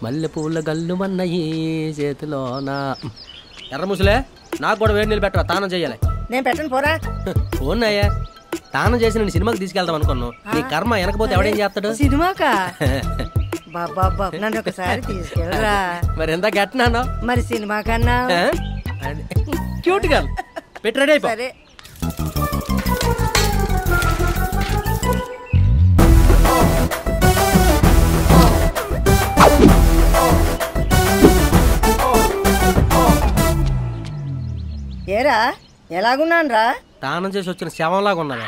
మల్లె పూల గల్లు మన్నయి చేతిలోన. ఎర్ర ముసలే నాకు కూడా వేడి నీళ్ళు పెట్టరా, తానం చెయ్యాలి. నేను పెట్టను పోరా. పోన్నాయ్యా, తానం చేసి నేను సినిమాకి తీసుకెళ్దాం అనుకున్నాను. నీ కర్మ వెనకపోతే ఎవడేం చేస్తాడు? సినిమాకా? బాబా నన్ను ఒకసారి తీసుకెళ్ళరా. మరి ఎంత గట్టినాను? మరి సినిమా కన్నా క్యూట్ గా పెట్టి రెడీ అయిపో. ఏరా ఎలాగున్నాను రా? తానం చేసి వచ్చిన శవంలాగా ఉన్నావా?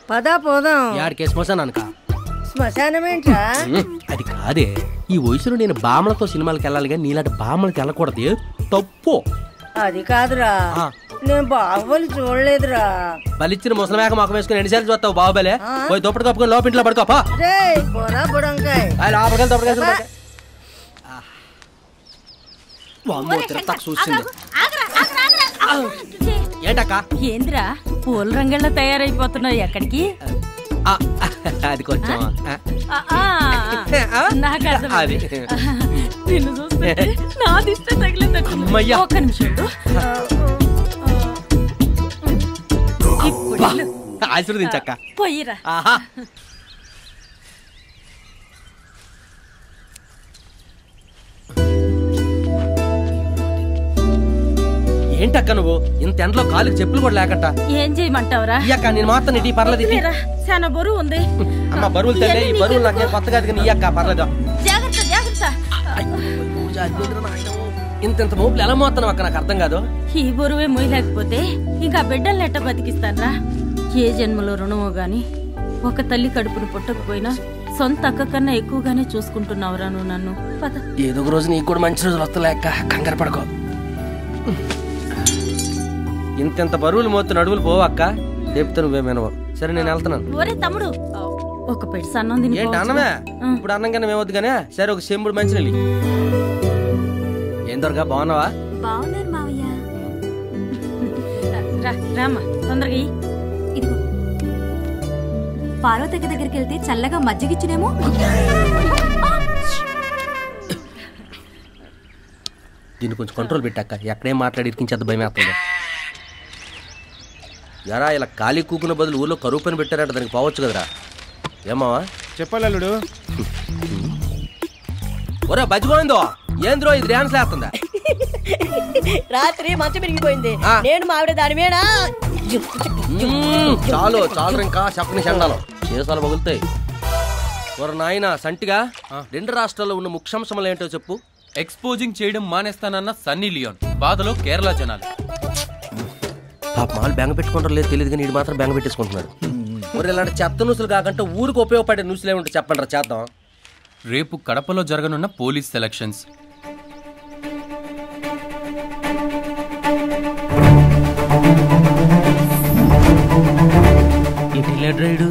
పదా పోదాం. యాడికే శ్మశానానిక? శ్మశానం ఏంట్రా? అది కాదే, ఈ వయసులో నేను బామ్మలతో సినిమాలకు వెళ్ళాలి కానీ నీలాంటి బామ్మలకి వెళ్ళకూడదు, తప్పు. అది కాదురా, నేను బాహుబలి చూడలేదురా. బలిచ్చిన ముసలమేక మొక్క వేసుకుని ఎన్నిసార్లు చూస్తావు బాహుబలి? పోయి దుప్పటి కప్పుకొని లోపింట్లో పడుకోపా. ఏంటక్క? ఏంద్రా పూల రంగుల్లో తయారైపోతున్నావు, ఎక్కడికి? అది కొంచెం నాకు అర్థమైంది. నిన్ను చూస్తే నాది ఇష్టం తగిలిందట్టు. ఒక్క నిమిషం ఆశీర్వదించక్క. పోయిరా. ఏంటక్క నువ్వు ఇంత ఎండలో కాలికి చెప్పులు కూడా లేకట? ఏం చేయమంటావురా? అక్క నేను మాత్రం ఇటీ పర్లేదు. చాలా బరువు ఉంది. అమ్మ బరువులు తెలే, ఈ బరువులు నాకేం కొత్తగా నీ అక్క పర్లేదు. జాగ్రత్త జాగ్రత్త. ఇంత మోపులు ఎలా మోస్తున్నావు అక్క? నాకు అర్థం కాదు. ఈ బరువే మోయలేకపోతే ఇంకా బిడ్డల్ని ఎట్ట బతికిస్తానరా? ఏ జన్మలో రుణమో గాని ఒక తల్లి కడుపును పుట్టకపోయినా సొంత అక్క కన్నా ఎక్కువగానే చూసుకుంటున్నావురా నువ్వు నన్ను. ఏదో ఒక రోజు నీకు కూడా మంచి రోజులు వస్తలేక కంగారు పడుకో. ఇంత బరువులు మోతు నడువులు పోవక్క, చెప్తా నువ్వేమేనో. సరే నేను వెళ్తున్నాను. ఒరే తమ్ముడు, ఒక పెట్టి అన్నం తిని. ఏంటి అన్నమే? ఇప్పుడు అన్నం కన్నా మేమొద్దు గానే. సరే ఒక చెంబుడు మంచి నీళ్ళు. ఏం దొరగా, బాగున్నావా? బాగున్నారు మావయ్య. రామ్మా తొందరగా. ఇదిగో పార్వతక్క దగ్గరికి వెళ్తే చల్లగా మజ్జిగిచ్చినేమో. దీన్ని కొంచెం కంట్రోల్ పెట్టాక, ఎక్కడేం మాట్లాడి ఇరికించేంత భయం వేస్తుంది. ఎరా ఇలా ఖాళీ కూకున్న బదులు ఊళ్ళో కరువు పని పెట్టారంట, దానికి పోవచ్చు కదరా. ఏమావా చెప్పాలడు? ఒరే బజ్జిపోయిందో ఏంద్రో ఇది డ్యాన్స్ లేస్తుందా? రాత్రి మంచం పెరిగిపోయింది, నేను మావిడ దాని మీద. చాలు చాలు ఇంకా చెప్పని చండాలం చేసాలు పగులుతాయి. ఒరే నాయన సంటిగా, రెండు రాష్ట్రాల్లో ఉన్న ముఖ్యాంశములు ఏంటో చెప్పు. ఎక్స్పోజింగ్ చేయడం మానేస్తానన్న సన్నీ లియోన్ బాధలో కేరళ జనాలు. పాప మాలు బెంగ పెట్టుకుంటారు లేదు తెలియదు కానీ వీడు మాత్రం బెంగ పెట్టేసుకుంటున్నాడు. మరి ఇలాంటి చెత్త న్యూస్లు కాకుండా ఊరికి ఉపయోగపడే న్యూస్లు ఏమిటో చెప్పండి రా, చేద్దాం. రేపు కడపలో జరగనున్న పోలీస్ సెలక్షన్స్. రైడు